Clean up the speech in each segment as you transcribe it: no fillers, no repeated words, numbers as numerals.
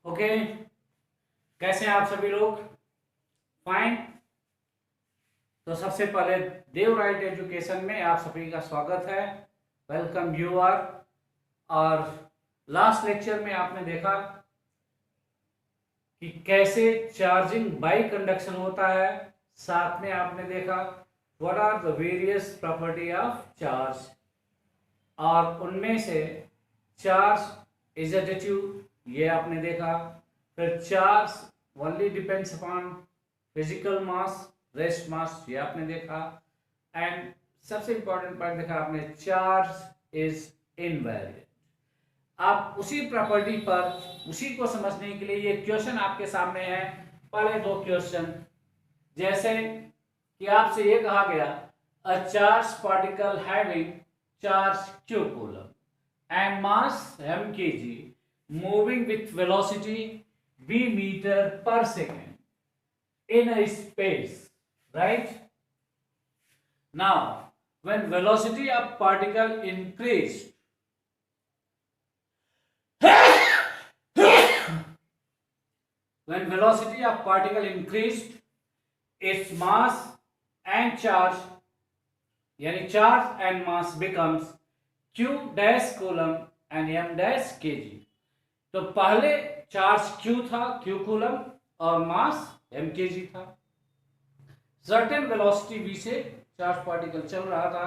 Okay, कैसे हैं आप सभी लोग? फाइन। तो सबसे पहले देव राइट एजुकेशन में आप सभी का स्वागत है। Welcome you are. और लास्ट लेक्चर में आपने देखा कि कैसे चार्जिंग बाई कंडक्शन होता है। साथ में आपने देखा what are the various property of charge, और उनमें से चार्ज इज एडिटिव ये आपने देखा। फिर charge only depends upon physical mass, rest mass ये आपने देखा। एंड सबसे इंपॉर्टेंट पॉइंट देखा आपने, चार्ज इज इनवेरिएंट। आप उसी प्रॉपर्टी पर उसी को समझने के लिए ये क्वेश्चन आपके सामने है। पहले दो क्वेश्चन, जैसे कि आपसे ये कहा गया a charge particle having charge q coulomb and mass m kg moving with velocity v meter per second in a space, right? Now when velocity of particle increased when velocity of particle increased, its mass and charge यानी charge and mass becomes q dash coulomb and m dash kg। तो पहले charge q था, q coulomb, और मास m kg था। Certain velocity v से charge particle चल रहा था।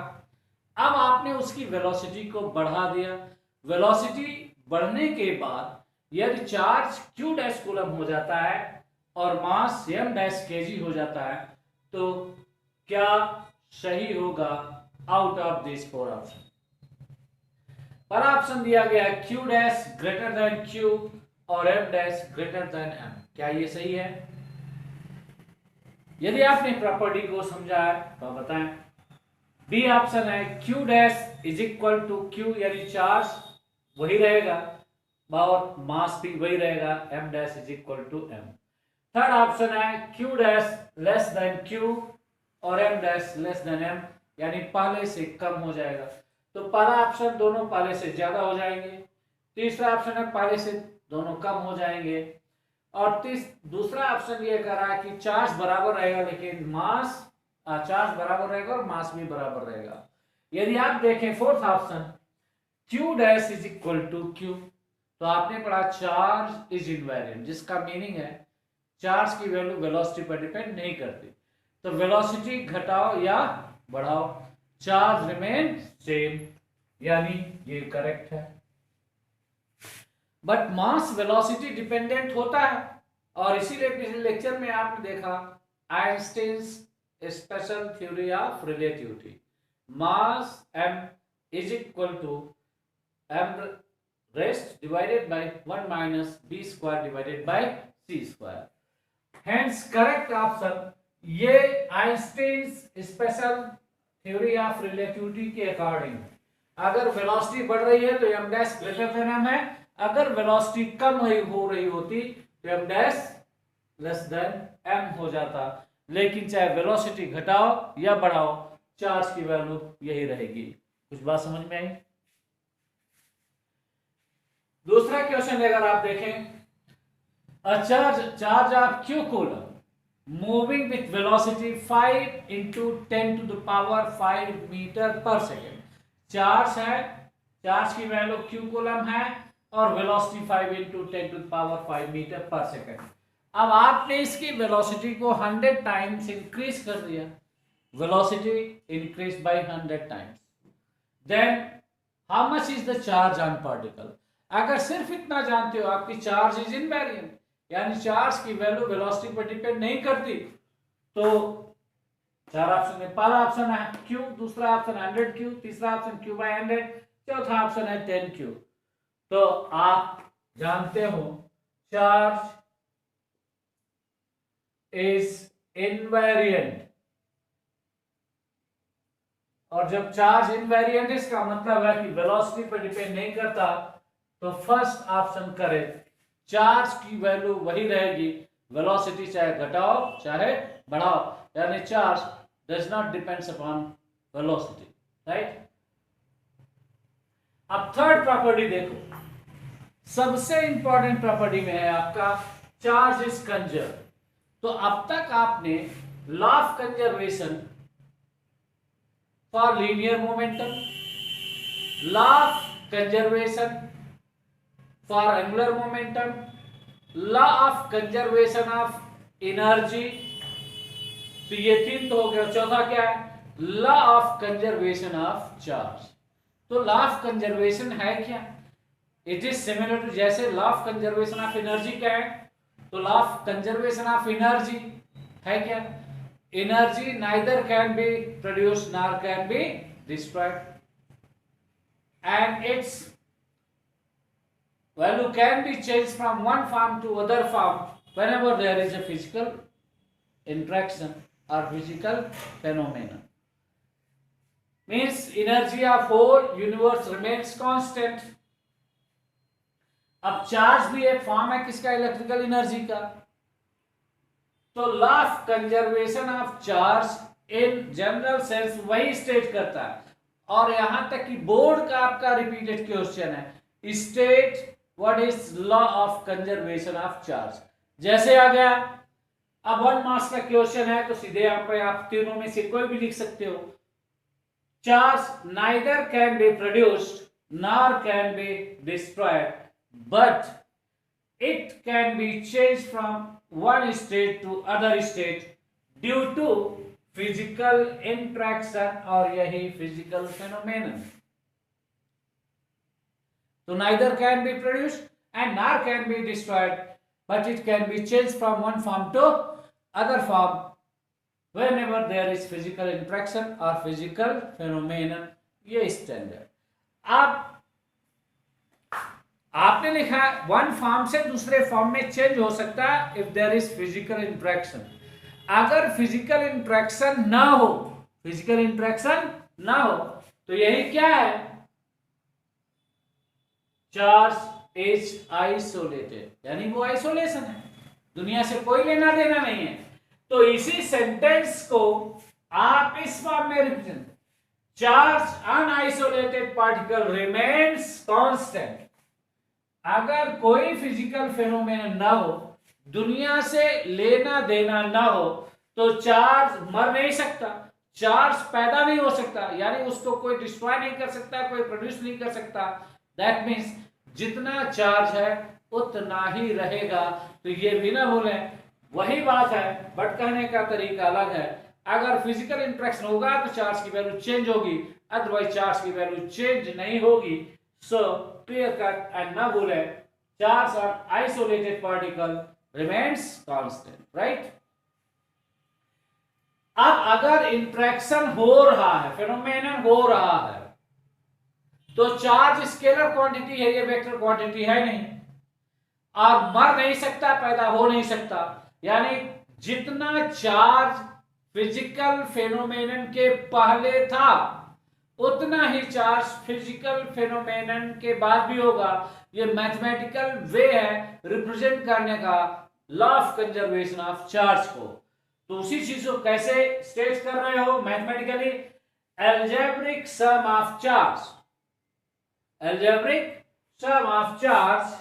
अब आपने उसकी वेलोसिटी को बढ़ा दिया। वेलोसिटी बढ़ने के बाद यदि चार्ज q डैश कूलम हो जाता है और मास m डैश kg हो जाता है, तो क्या सही होगा out of this four option? पहला ऑप्शन दिया गया है q dash greater then q और m dash greater than m। क्या ये सही है? यदि आपने प्रॉपर्टी को समझा है तो बताएं। बी ऑप्शन है q dash is equal to q, यानी चार्ज वही रहेगा और मास भी वही रहेगा, m dash is equal to m। Third option है q dash less than q और m dash less than m, यानी पहले से कम हो जाएगा। तो पहला ऑप्शन दोनों पहले से ज्यादा हो जाएंगे। तीसरा ऑप्शन है पहले से दोनों कम हो जाएंगे। और दूसरा ऑप्शन ये कह रहा है कि चार्ज बराबर रहेगा लेकिन मास चार्ज बराबर रहेगा और मास भी बराबर रहेगा। यदि आप देखें fourth option q dash is equal to q, तो आपने पढ़ा चार्ज इज इनवेरिएंट, जिसका मीनिंग है चार्ज की वैल्यू वेलोसिटी पर डिपेंड नहीं करती। तो वेलोसिटी घटाओ या बढ़ाओ, चार्ज रिमेन सेम, यानी ये करेक्ट है। बट मास वेलोसिटी डिपेंडेंट होता है, और इसीलिए पिछले लेक्चर में आपने देखा Einstein's special theory of relativity, mass m is equal to m rest divided by 1 minus b square divided by c square. Hence correct option ये Einstein's special theory of relativity के अकॉर्डिंग, अगर velocity बढ़ रही है तो m dash greater than m है, अगर velocity कम हो रही होती तो m dash less than m हो जाता। लेकिन चाहे वेलोसिटी घटाओ या बढ़ाओ, चार्ज की वैल्यू यही रहेगी। कुछ बात समझ में आई? दूसरा क्वेश्चन अगर आप देखें, a charge of q coulomb moving with velocity 5 into 10 to the power 5 meter per second। Charge है, चार्ज की वैल्यू q कूलम है और velocity 5 into 10 to the power 5 metre per second. अब आपने इसकी वेलोसिटी को 100 टाइम्स इंक्रीज कर दिया, velocity increase by 100 times, then how much is the charge on particle? अगर सिर्फ इतना जानते हो आपकी चार्ज इज इनवेरिएंट, यानी चार्ज की वैल्यू वेलोसिटी पर डिपेंड नहीं करती, तो चार ऑप्शन में पहला ऑप्शन है q, दूसरा ऑप्शन 100q, तीसरा ऑप्शन q बाय 100, चौथा ऑप्शन है 10q। तो आप जानते हो चार्ज इज इनवेरिएंट, और जब चार्ज इनवेरिएंट इसका मतलब है कि वेलोसिटी पर डिपेंड नहीं करता, तो फर्स्ट ऑप्शन करें, चार्ज की वैल्यू वही रहेगी, वेलोसिटी चाहे घटाओ चाहे बढ़ाओ, यानी charge does not depends upon velocity, right? अब थर्ड प्रॉपर्टी देखो, सबसे इंपॉर्टेंट प्रॉपर्टी में है आपका चार्ज इज कंजर्व। तो अब तक आपने law of conservation for linear momentum, law of conservation for angular momentum, law of conservation of energy, तो ये तीन तो हो गया। चौथा क्या है? Law of conservation of charge. तो लॉ ऑफ कंजर्वेशन है क्या? इट इज सिमिलर टू, जैसे law of conservation of energy क्या है, तो law of conservation of energy है क्या? Energy neither can be produced nor can be destroyed and it's value can be changed from one form to other form whenever there is a physical interaction or physical phenomenon. Means energy of whole universe remains constant. अब charge भी एक form है किसका? Electrical energy का। तो law of conservation of charge in general sense वही state करता है। और यहां तक कि बोर्ड का आपका रिपीटेड क्वेश्चन है, state what is law of conservation of charge. जैसे आ गया, अब 1 मार्क्स का क्वेश्चन है तो सीधे यहाँ पे आप तीनों में से कोई भी लिख सकते हो। Charge neither can be produced nor can be destroyed but it can be changed from one state to other state due to physical interaction और यही physical phenomenon. So neither can be produced and nor can be destroyed, but it can be changed from one form to other form whenever there is physical interaction or physical phenomenon. ये standard. आप आपने लिखा है one form से दूसरे form में change हो सकता है if there is physical interaction. अगर फिजिकल इंटरेक्शन ना हो, फिजिकल इंटरेक्शन ना हो तो यही क्या है? चार्ज इज आइसोलेटेड, यानी वो आइसोलेशन है, दुनिया से कोई लेना देना नहीं है। तो इसी सेंटेंस को आप इस फॉर्म में represent, charge an isolated particle remains constant. अगर कोई फिजिकल फेनोमेनन ना हो, दुनिया से लेना देना ना हो, तो चार्ज मर नहीं सकता, चार्ज पैदा नहीं हो सकता, यानी उसको कोई डिस्ट्रॉय नहीं कर सकता, कोई प्रोड्यूस नहीं कर सकता। दैट मीन्स जितना चार्ज है उतना ही रहेगा। तो ये भी ना भूलें, वही बात है बट कहने का तरीका अलग है। अगर फिजिकल इंटरेक्शन होगा तो चार्ज की वैल्यू चेंज होगी, अदरवाइज चार्ज की वैल्यू चेंज नहीं होगी। So clear cut and ना बोले charge on isolated particle remains constant, right? अब अगर इंट्रैक्शन हो रहा है, फेनोमेनन हो रहा है, तो चार्ज स्केलर क्वांटिटी है, ये वेक्टर क्वांटिटी है नहीं, और मर नहीं सकता, पैदा हो नहीं सकता। यानी जितना चार्ज फिजिकल फेनोमेनन के पहले था उतना ही चार्ज फिजिकल फेनोमेनन के बाद भी होगा। ये मैथमेटिकल वे है रिप्रेजेंट करने का law of conservation of charge को। तो उसी चीज को कैसे स्टेट कर रहे हो mathematically? Algebraic sum of charge, algebraic sum of charge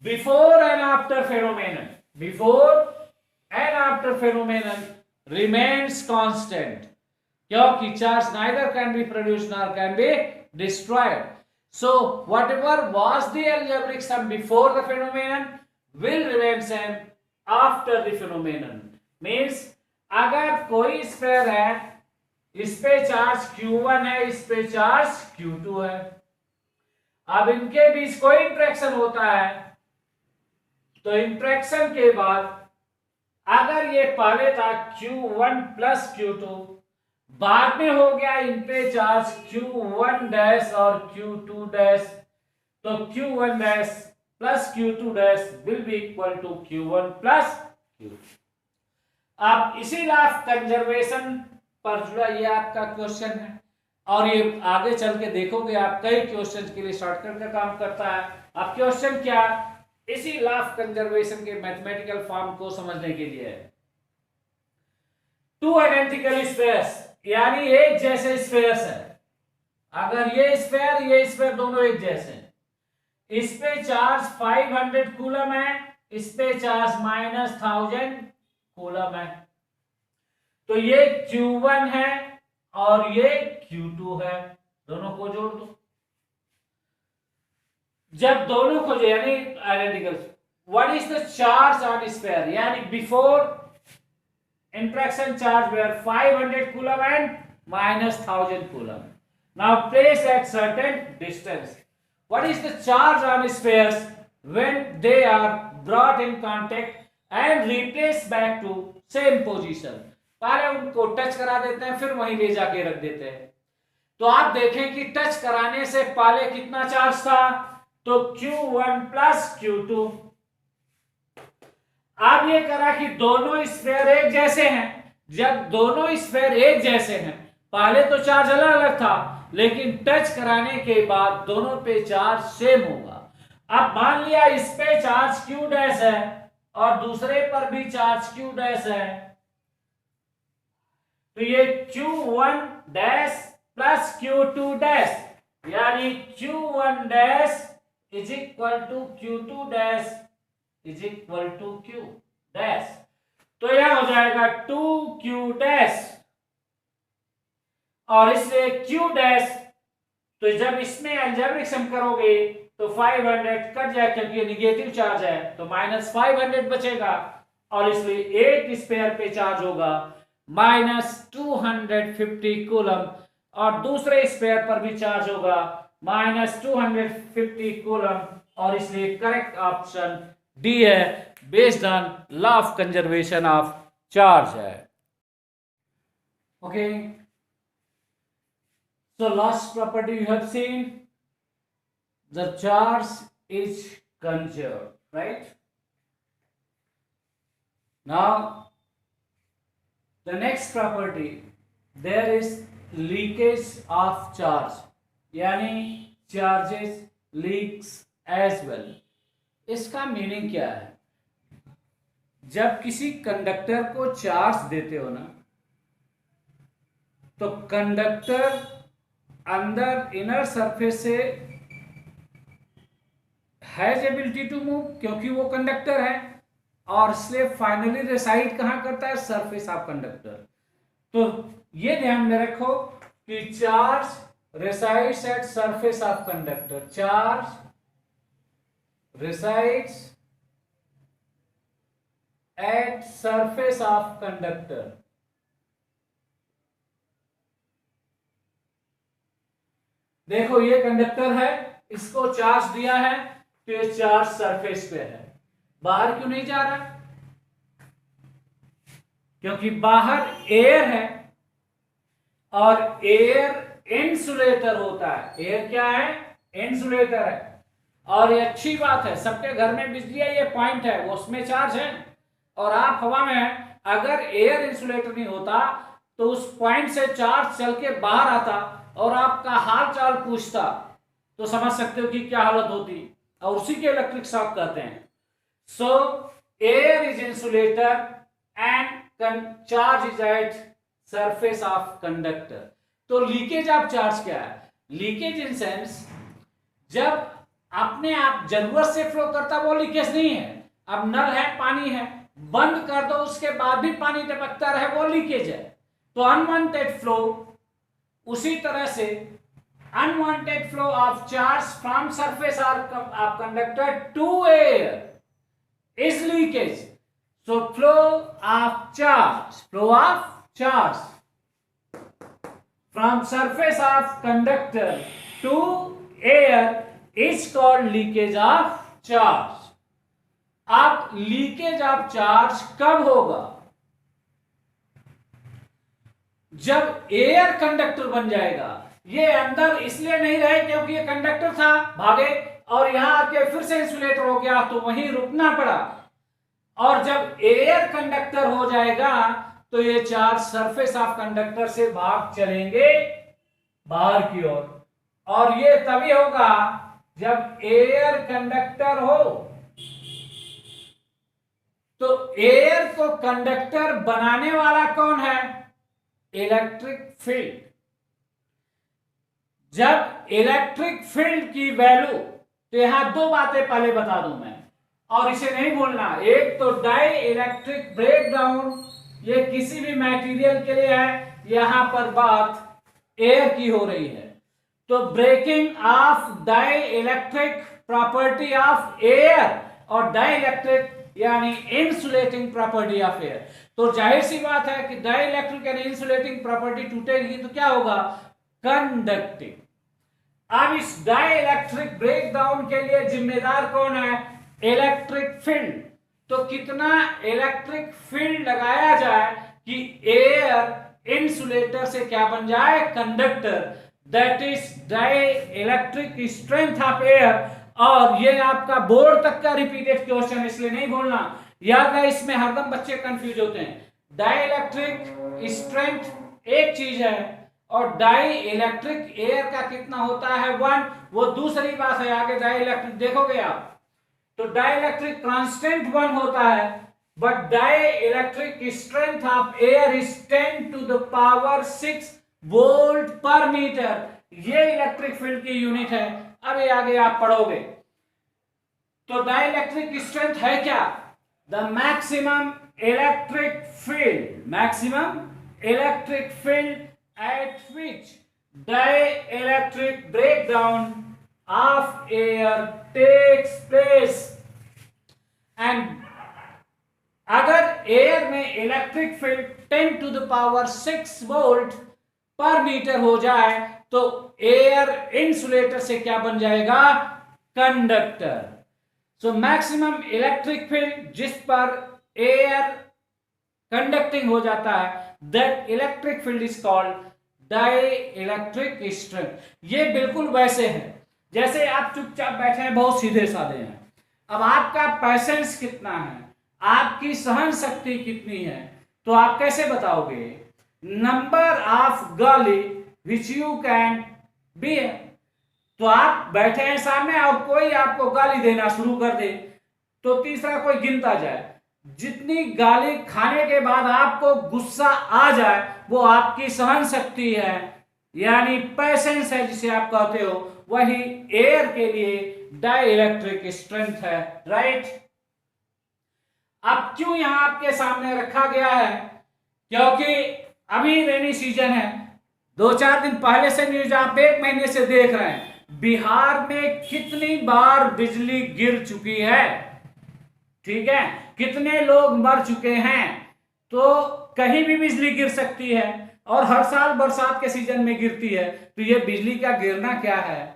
before and after phenomenon, before and after phenomenon remains constant, क्योंकि charge neither can be produced nor can be destroyed. So whatever was the algebraic sum before the phenomenon will remain same after the phenomenon. Means अगर कोई sphere है, इस पे charge Q1 है, इस पे charge Q2 है, अब इनके बीच कोई इंटरेक्शन होता है, तो इंटरेक्शन के बाद अगर ये पहले था Q1 प्लस Q2, बाद में हो गया इन पे चार्ज Q1 डैश और Q2 डैश, तो Q1 dash plus Q2 dash will be equal to Q1 plus Q2। अब इसी लॉ ऑफ कंजर्वेशन पर जुड़ा ये आपका क्वेश्चन है, और ये आगे चल के देखोगे आप कई क्वेश्चन के लिए शॉर्टकट का काम करता है। अब क्वेश्चन क्या, इसी लॉ ऑफ कंजर्वेशन के मैथमेटिकल फॉर्म को समझने के लिए है। टू आइडेंटिकल स्फीयर्स, यानी एक जैसे स्फीयर्स है, अगर ये स्फेयर दोनों एक जैसे हैं, इस पे चार्ज 500 कूलम है, इस पे चार्ज -1000 कूलम है, तो ये Q1 है और ये Q2 है, दोनों को जोड़ दो। जब दोनों को यानी identical, what is the charge on sphere, यानी before interaction charge were 500 coulomb and -1000 coulomb. Now place at certain distance. What is the charge on spheres when they are brought in contact and replaced back to same position? पहले उनको touch करा देते हैं, फिर वहीं ले जाके रख देते हैं। तो आप देखें कि टच कराने से पहले कितना चार्ज था, तो Q1 प्लस Q2। अब ये करा कि दोनों स्फेयर एक जैसे हैं। जब दोनों स्फेयर एक जैसे हैं, पहले तो चार्ज अलग अलग था, लेकिन टच कराने के बाद दोनों पे चार्ज सेम होगा। अब मान लिया इस पे चार्ज Q डैश है और दूसरे पर भी चार्ज Q डैश है, तो ये Q1 dash plus Q2 dash, यानी Q1 dash is equal to Q2 dash is equal to Q dash. तो यह हो जाएगा 2Q डैश और इससे Q डैश। तो जब इसमें अलजेब्रिक सम करोगे तो 500 कट जाए, क्योंकि ये निगेटिव चार्ज है, तो -500 बचेगा और इसलिए एक स्फेयर पे चार्ज होगा -250 कूलम और दूसरे स्फेयर पर भी चार्ज होगा -250 कूलम, और इसलिए करेक्ट ऑप्शन डी है, based on law of conservation of charge है। Okay, so last property you have seen, the charge is conserved, right? Now the next property, there is leakage of charge, यानी charges leaks as well। इसका meaning क्या है, जब किसी conductor को charge देते हो ना, तो कंडक्टर अंदर इनर सरफेस से हैज एबिलिटी टू मूव, क्योंकि वो कंडक्टर है, और इसलिए फाइनली रिसाइड कहां करता है, सरफेस ऑफ कंडक्टर। तो ये ध्यान में रखो कि charge resides at surface of conductor, charge resides at surface of conductor। देखो ये कंडक्टर है, इसको चार्ज दिया है, तो ये चार्ज सरफेस पे है, बाहर क्यों नहीं जा रहा, क्योंकि बाहर एयर है और एयर इंसुलेटर होता है। एयर क्या है, इंसुलेटर है, और ये अच्छी बात है, सबके घर में बिजली है, ये पॉइंट है, वो उसमें चार्ज है, और आप हवा में हैं। अगर एयर इंसुलेटर नहीं होता तो उस पॉइंट से चार्ज चल के बाहर आता और आपका हाल चाल पूछता, तो समझ सकते हो कि क्या हालत होती, और उसी के इलेक्ट्रिक शॉक कहते हैं। सो air is insulator and charge is at surface of conductor. तो लीकेज ऑफ चार्ज क्या है, लीकेज इन सेंस जब अपने आप जरूरत से फ्लो करता, वो लीकेज नहीं है। अब नल है, पानी है, बंद कर दो, उसके बाद भी पानी टपकता रहे, वो लीकेज है। तो अनवांटेड फ्लो, उसी तरह से unwanted flow of charge from surface of conductor to air is leakage. So flow of charge from surface of conductor to air is called leakage of charge। अब लीकेज ऑफ चार्ज कब होगा, जब air conductor बन जाएगा। ये अंदर इसलिए नहीं रहे क्योंकि ये कंडक्टर था, भागे और यहां आके फिर से इंसुलेटर हो गया, तो वहीं रुकना पड़ा। और जब एयर कंडक्टर हो जाएगा तो ये चार्ज सरफेस ऑफ कंडक्टर से भाग चलेंगे बाहर की ओर, और ये तभी होगा जब एयर कंडक्टर हो। तो एयर को कंडक्टर बनाने वाला कौन है, इलेक्ट्रिक फील्ड। जब इलेक्ट्रिक फील्ड की वैल्यू, तो यहां दो बातें पहले बता दूं मैं, और इसे नहीं भूलना। एक तो डाई इलेक्ट्रिक ब्रेकडाउन, ये किसी भी मटेरियल के लिए है, यहां पर बात एयर की हो रही है। तो breaking of dielectric property of air, और डाई इलेक्ट्रिक यानी इंसुलेटिंग प्रॉपर्टी ऑफ एयर। तो जाहिर सी बात है कि डाई इलेक्ट्रिक यानी इंसुलेटिंग प्रॉपर्टी टूटेगी तो क्या होगा, कंडक्टिंग। अब इस डाई इलेक्ट्रिक ब्रेकडाउन के लिए जिम्मेदार कौन है, इलेक्ट्रिक फील्ड। तो कितना इलेक्ट्रिक फील्ड लगाया जाए कि एयर इंसुलेटर से क्या बन जाए, conductor, that is dielectric strength of air. और ये आपका बोर्ड तक का रिपीटेड क्वेश्चन, इसलिए नहीं भूलना, याद है, इसमें हरदम बच्चे कंफ्यूज होते हैं। डाई इलेक्ट्रिक स्ट्रेंथ एक चीज है और डाई इलेक्ट्रिक एयर का कितना होता है, 1, वो दूसरी बात है। आगे डाई इलेक्ट्रिक देखोगे आप, तो डाई इलेक्ट्रिक कांस्टेंट 1 होता है, but dielectric strength of air is 10 to the power 6 volt per metre. ये इलेक्ट्रिक फील्ड की यूनिट है। अब ये आगे आप पढ़ोगे। तो डाई इलेक्ट्रिक स्ट्रेंथ है क्या, the maximum electric field, maximum electric field at which dielectric breakdown of air takes place। and अगर एयर में electric field 10 to the power 6 volt per metre हो जाए तो एयर इंसुलेटर से क्या बन जाएगा, conductor. So maximum electric field जिस पर एयर कंडक्टिंग हो जाता है, that electric field is called dielectric strength. ये बिल्कुल वैसे है जैसे आप चुपचाप बैठे हैं, बहुत सीधे साधे हैं। अब आपका पैसेंस कितना है, आपकी सहन शक्ति कितनी है, तो आप कैसे बताओगे, नंबर ऑफ गाली विच यू कैन बियर। तो आप बैठे हैं सामने और कोई आपको गाली देना शुरू कर दे, तो तीसरा कोई गिनता जाए, जितनी गाली खाने के बाद आपको गुस्सा आ जाए वो आपकी सहन शक्ति है, यानी पैसेंस है जिसे आप कहते हो। वही एयर के लिए डाई इलेक्ट्रिक स्ट्रेंथ है, राइट। अब क्यों यहां आपके सामने रखा गया है, क्योंकि अभी रेनी सीजन है, 2-4 दिन पहले से न्यूज आप 1 महीने से देख रहे हैं, बिहार में कितनी बार बिजली गिर चुकी है, ठीक है, कितने लोग मर चुके हैं। तो कहीं भी बिजली गिर सकती है और हर साल बरसात के सीजन में गिरती है, तो ये बिजली का गिरना क्या है,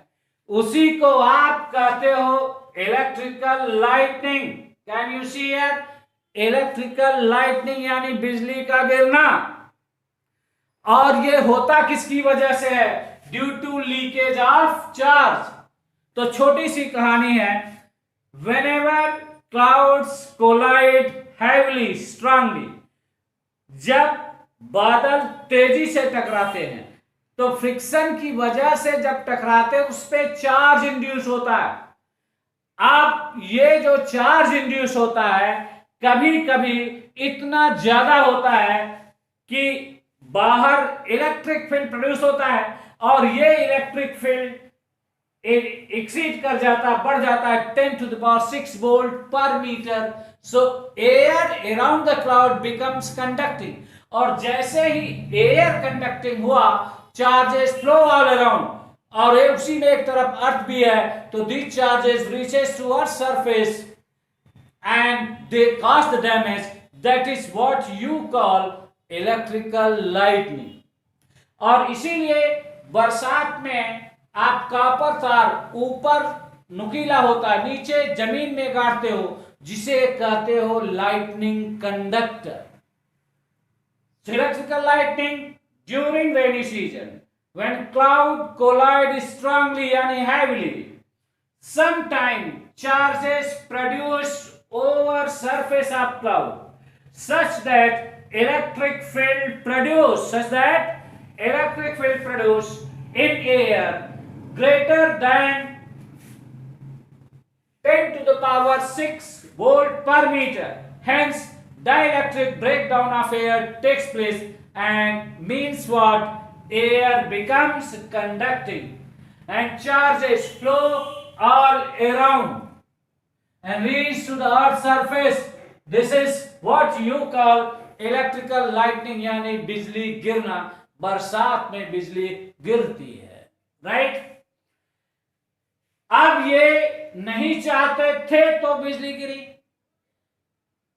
उसी को आप कहते हो electrical lightning. Can you see here, electrical lightning यानी बिजली का गिरना। और ये होता किसकी वजह से है, due to leakage of charge. तो छोटी सी कहानी है, whenever clouds collide heavily strongly, जब बादल तेजी से टकराते हैं तो फ्रिक्शन की वजह से जब टकराते हैं उस पर चार्ज इंड्यूस होता है। अब ये जो चार्ज इंड्यूस होता है कभी कभी इतना ज्यादा होता है कि बाहर इलेक्ट्रिक फील्ड प्रोड्यूस होता है और ये इलेक्ट्रिक फील्ड एक्सीड कर जाता, बढ़ जाता है 10 to the power 6 volt per metre. So air around the cloud becomes conducting, और जैसे ही एयर कंडक्टिंग हुआ चार्जेस फ्लो ऑल अराउंड, और उसी में एक तरफ अर्थ भी है, तो these charges reaches to earth surface and they cause the damage, that is what you call electrical lightning. और इसीलिए बरसात में आप कॉपर तार ऊपर नुकीला होता है, नीचे जमीन में गाड़ते हो, जिसे कहते हो lightning conductor. Electrical lightning during rainy season when cloud collide strongly यानी heavily, sometime charges produced over surface of cloud such that electric field produced in air greater than 10 to the power 6 volt per meter. Hence, dielectric breakdown of air takes place and means what? Air becomes conducting. and charges flow all around and reach to the earth surface. This is what you call electrical lightning, यानी बिजली गिरना। बरसात में बिजली गिरती है, right. अब ये नहीं चाहते थे तो बिजली गिरी।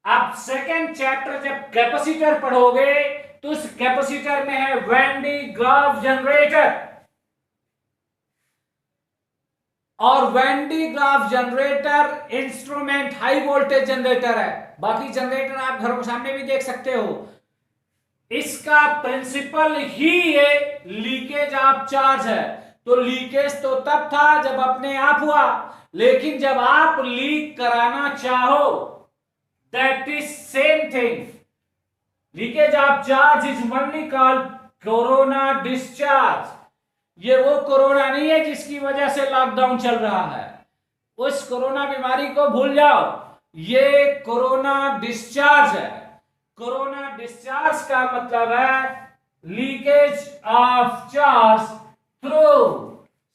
अब सेकेंड चैप्टर जब कैपेसिटर पढ़ोगे तो उस कैपेसिटर में है वैन डी ग्राफ जनरेटर, और Van de Graaff generator instrument high voltage generator है। बाकी जनरेटर आप घर के सामने भी देख सकते हो। इसका प्रिंसिपल ही ये लीकेज ऑफ चार्ज है। तो लीकेज तो तब था जब अपने आप हुआ, लेकिन जब आप लीक कराना चाहो, that is same thing. Leakage of charge is only called corona discharge. ये वो कोरोना नहीं है जिसकी वजह से लॉकडाउन चल रहा है, उस कोरोना बीमारी को भूल जाओ। ये कोरोना डिस्चार्ज है। कोरोना डिस्चार्ज का मतलब है leakage of charge through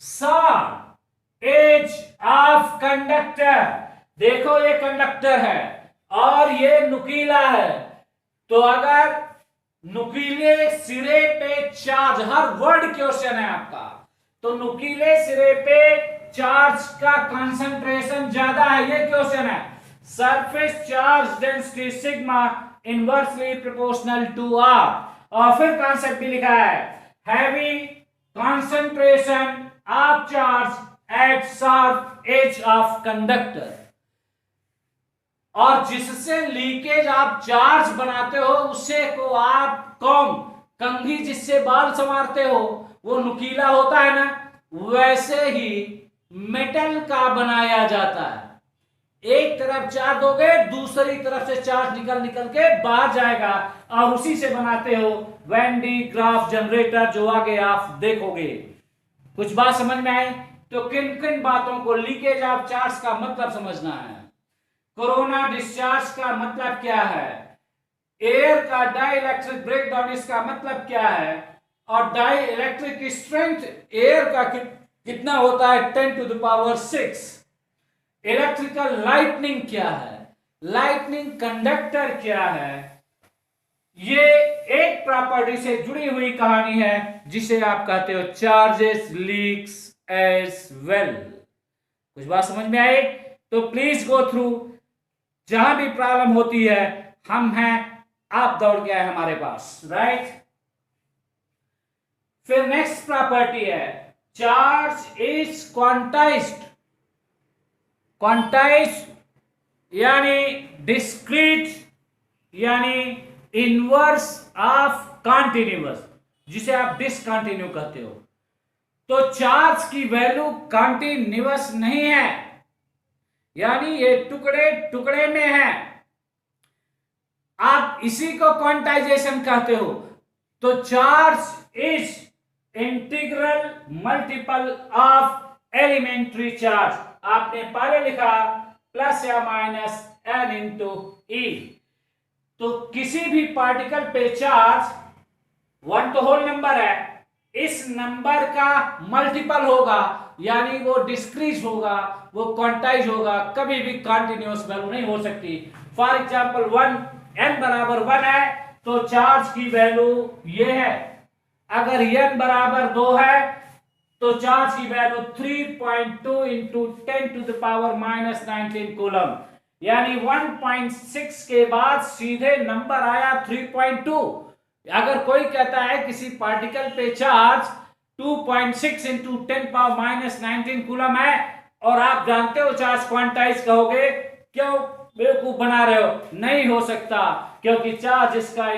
short edge of conductor. देखो ये कंडक्टर है और ये नुकीला है, तो अगर नुकीले सिरे पे चार्ज, हर वर्ड क्वेश्चन है आपका, तो नुकीले सिरे पे चार्ज का कंसंट्रेशन ज्यादा है, ये क्वेश्चन है। Surface charge density sigma inversely proportional to R. और फिर कॉन्सेप्ट भी लिखा है, heavy concentration of charge at sharp edge of conductor. और जिससे लीकेज आप चार्ज बनाते हो उससे को आप कंघी जिससे बाल संवारते हो वो नुकीला होता है ना, वैसे ही मेटल का बनाया जाता है। एक तरफ चार्ज दोगे, दूसरी तरफ से चार्ज निकल के बाहर जाएगा, और उसी से बनाते हो वैन डी ग्राफ जनरेटर, जो आगे आप देखोगे। कुछ बात समझ में आई? तो किन किन बातों को लीकेज ऑफ चार्ज का मतलब समझना है। कोरोना डिस्चार्ज का मतलब क्या है, एयर का डाई इलेक्ट्रिक ब्रेकडाउन इसका मतलब क्या है, और डाई इलेक्ट्रिक स्ट्रेंथ एयर का कितना होता है 10 to the power 6। Electrical lightning क्या है, लाइटनिंग कंडक्टर क्या है, ये एक प्रॉपर्टी से जुड़ी हुई कहानी है जिसे आप कहते हो चार्जेस लीक्स एज वेल। कुछ बात समझ में आई? तो प्लीज गो थ्रू, जहां भी प्रॉब्लम होती है हम हैं, आप दौड़ के आए हमारे पास, राइट। फिर नेक्स्ट प्रॉपर्टी है चार्ज इज क्वांटाइज्ड। क्वांटाइज्ड यानी डिस्क्रीट यानी इनवर्स ऑफ कॉन्टिन्यूअस, जिसे आप डिसकंटिन्यू कहते हो। तो चार्ज की वैल्यू कॉन्टिन्यूअस नहीं है, यानी ये टुकड़े टुकड़े में है। आप इसी को क्वांटाइजेशन कहते हो। तो charge is integral multiple of elementary charge. आपने पहले लिखा प्लस या माइनस n इंटू ई। तो किसी भी पार्टिकल पे चार्ज 1 तो होल नंबर है, इस नंबर का मल्टीपल होगा, यानी वो डिस्क्रीज होगा, वो क्वांटाइज होगा, कभी भी कॉन्टिन्यूअस वैल्यू नहीं हो सकती। फॉर एग्जांपल 1 n बराबर 1 है तो चार्ज की वैल्यू ये है। अगर n बराबर 2 है तो चार्ज की value 3.2 into 10 to the power minus 19 coulomb, यानी 1.6 के बाद सीधे नंबर आया 3.2। अगर कोई कहता है किसी पार्टिकल पे charge 2.6 into 10 power minus 19 coulomb है और आप जानते हो चार्ज क्वांटाइज कहोगे, क्यों बेवकूफ बना रहे हो? नहीं हो सकता, क्योंकि चार्ज इसका